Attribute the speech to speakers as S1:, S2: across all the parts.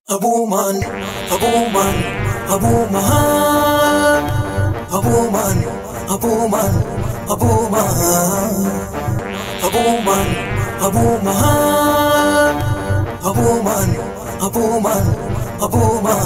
S1: Abuman, Abuman, Abuman, Abuman, Abuman, Abuman, Abuman, Abuman, Abuman, Abuman, Abuman.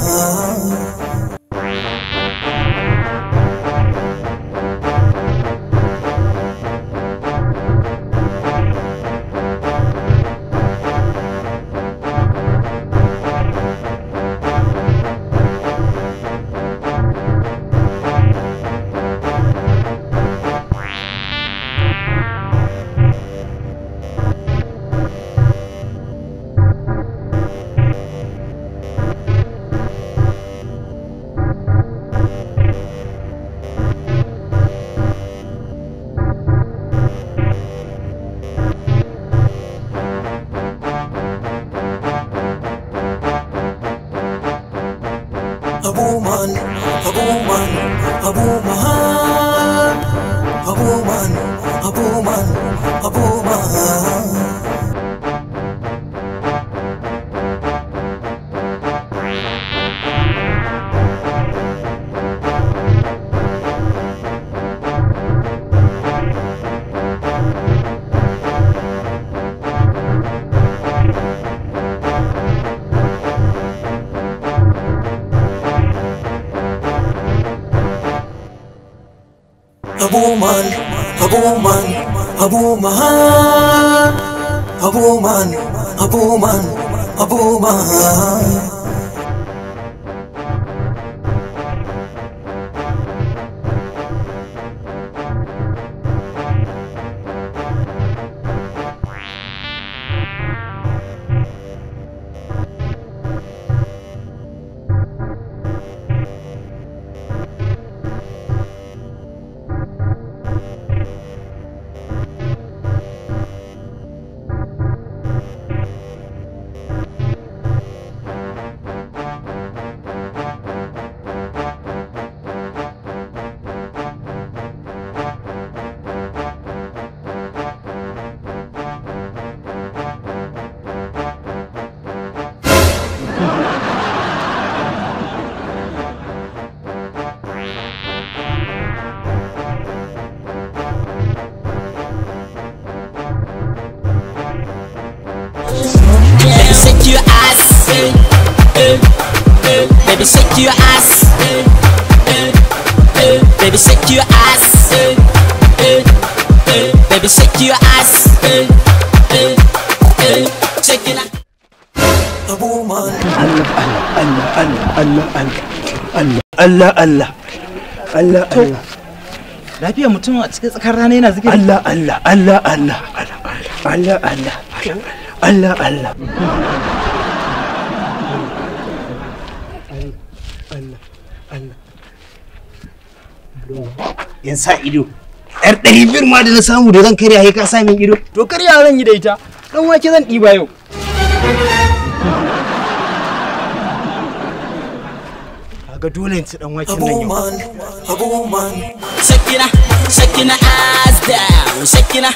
S1: Abuman, Abuman, Abuman, Abuman, Abuman, Abuman. Abuman, Abuman, Abuman, Abuman, Abuman, Abuman.
S2: Baby, shake your ass. Baby, shake your ass. Baby, shake your ass. Shake it out.
S1: Abuman.
S3: Allah. Lafiya mutum a cikin tsakar rana yana zikiri. Allah.
S4: In sa ido. Yar 500 ma da na samu da zan karya sai ka sa min ido.
S3: To karya zan yi da ita. Dan wake zan ɗiba yau.
S4: Kaga dole in ci dan waken nan yau.
S1: Abuman,
S2: Shaking her ass down. Shaking her.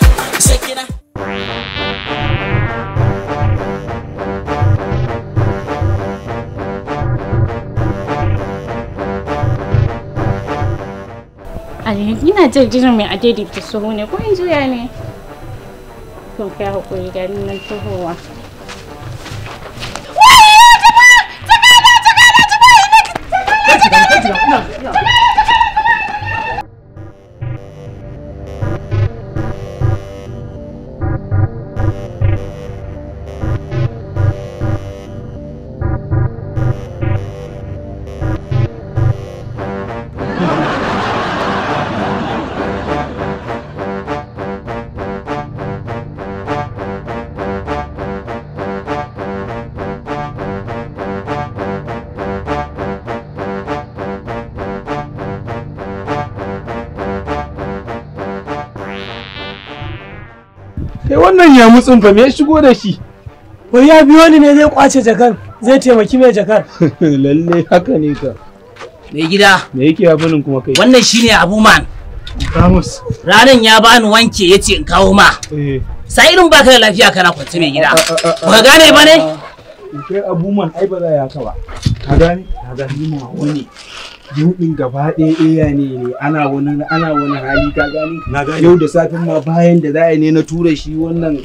S5: Ina jirgin mai adadi ta soho ne ko in juya ne? To kai hakuri da nan tohowa.
S6: Kai wannan ya mutsun fa me ya shigo da shi?
S7: Wai ya biyo ni ne zai kwace jakar, zai taimaki mai jakar.
S6: Lalle haka ne ka.
S2: Mai gida.
S6: Me yake happening kuma kai?
S2: Wannan shine Abuman.
S6: Kamus.
S2: Ranan ya bani wanke yace in kawo ma. Sai irin baka da lafiya kana kwance mai gida. Ba gane ba ne?
S6: kai abuman ai ba za ya ka ba. Ka gane? Ka gane ma wani. Yau din gaba ɗaya iya ne ana wani hali ka gane?
S4: Na gane.
S6: Yau da safin ma bayan da za a ne na tura shi wannan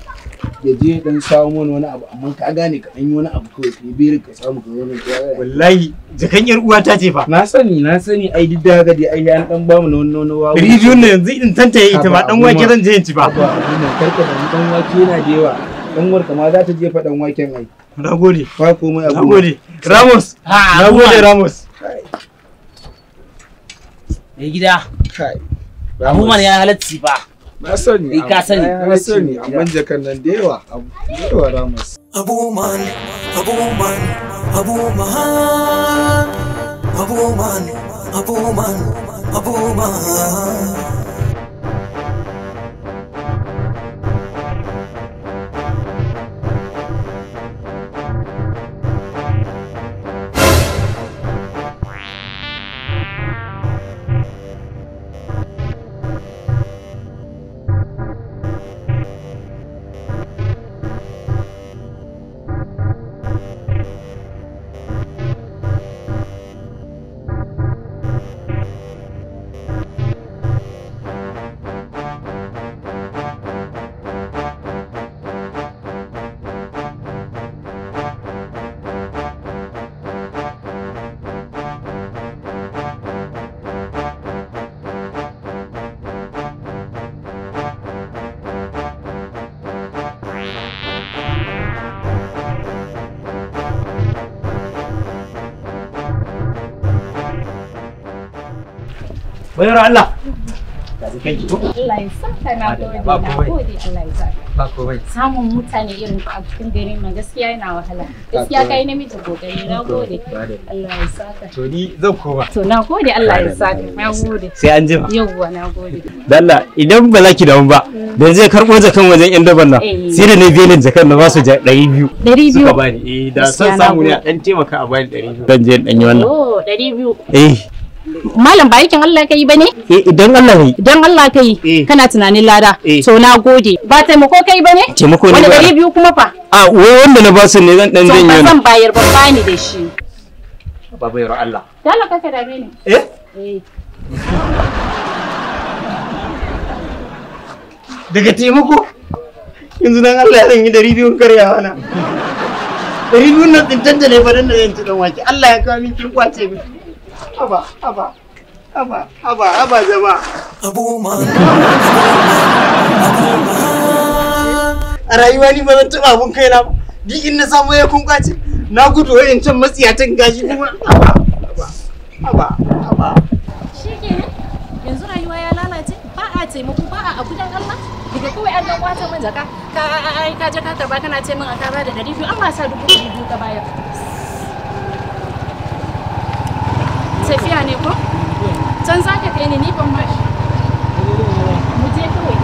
S6: ya je dan samu mana wani abu amma ka gane ka dan yi wani abu kawai sai bai ka samu ka wani
S4: wallahi jakan yar uwa ta ce fa.
S6: Na sani ai duk da haka dai ai an dan bamu na wani wawo.
S4: Rijiyar ne yanzu in tantaye ita ma dan wake zan je in ci ba.
S6: Karka da dan wake yana da yawa. Dan warka ma za ta jefa dan waken ai.
S4: Nagode.
S6: Ba komai abu.
S4: Nagode. Ramos. Nagode Ramos.
S2: Mai gida.
S6: Kai.
S2: Abubuwan ya halatti ba.
S6: Na sani.
S2: Ka sani.
S6: Na sani amma jakan nan da yawa. Da yawa Ramos.
S1: Abuman.
S4: Bayar Allah.
S5: Allah ya saka na gode. Na gode Allah ya saka.
S4: Ba komai.
S5: Samun mutane irin ku a cikin garin nan gaskiya yana wahala. Gaskiya kai namiji kokari. Na gode. Allah ya saka.
S4: To ni zan koma.
S5: To na gode Allah ya saka. Na gode.
S4: Sai an jima.
S5: Yawwa na gode.
S4: Dalla idan ba za ki damu ba da zai karɓo jakan wajen yan daban nan sai da na biyan jakan na ba su 200.
S5: 200
S4: suka bani da san samu ne a dan taimaka a bani 200 dan je dan yi wannan.
S5: Oh 200.
S4: Malam
S5: ba aikin Allah kai bane?
S4: Idan Allah yi.
S5: Idan Allah kai kana tunanin lada. To na gode. Ba taimako kai bane?
S4: Taimako ne.
S5: Wani 200 kuma fa?
S4: A wanda na ba su ne zan dan janye.
S5: Zan bayar ba bani da shi.
S4: Ba bayar Allah.
S5: Dala kaka da ne.
S4: Daga taimako yanzu dan Allah ya yi 200 karyawa na. 200 na tsintan ne fa dan da zan ci dan wake. Allah ya kawo min kin kwace min. Haba jama'a.
S1: Abuman.
S4: A rayuwa ni ba zan taɓa abun kaina ba. Duk in na samu ya kun kwace. Na gudu wayan can matsiyatan gashi kuma. Haba.
S5: Shikenan. Yanzu rayuwa ya lalace. Ba a taimako ba a gudan Allah. Daga kawai an dan kwata min jaka. Ka je ka karba kana ce min a ka ba da 200 an ba sa 200 ka bayar. Tafiya ne ko? Can za ka kai ni ban mashi. Mu je kawai.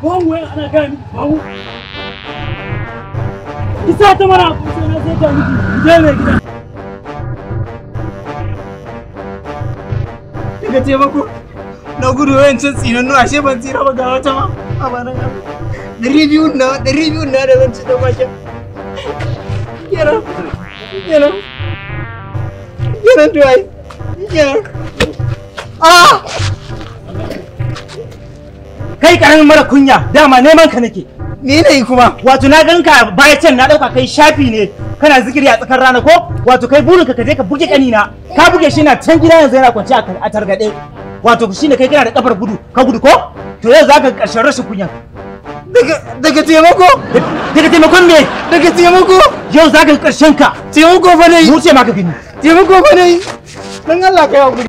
S7: Wawu ana gani, wawu. Isa ta mara kusa na sai ta miki. Je mai gida.
S4: Daga taimako. Na gudu wayancin tsinannu ashe ban tsira ba ga wata ma. A banan abu. 200 na da zan ci da wake. Kenan tuwai.
S3: Kai karamin mara kunya, dama neman ka nake.
S4: Ni ne kuma.
S3: Wato na ganka baya can na dauka kai shafi ne. Kana zikiri a tsakar rana ko? Wato kai burinka ka je ka buge kanina. Ka buge shi na can gida yanzu yana kwance a targade. Wato shine kai kana da kafar gudu, ka gudu ko? To yau zaka karshen rashin kunya.
S4: Daga taimako?
S3: Daga taimakon me?
S4: Daga taimako?
S3: Yau zaka karshen ka.
S4: Taimako fa dai.
S3: Mu ce maka gani.
S4: Taimako fa dai. Dan Allah kai hakuri.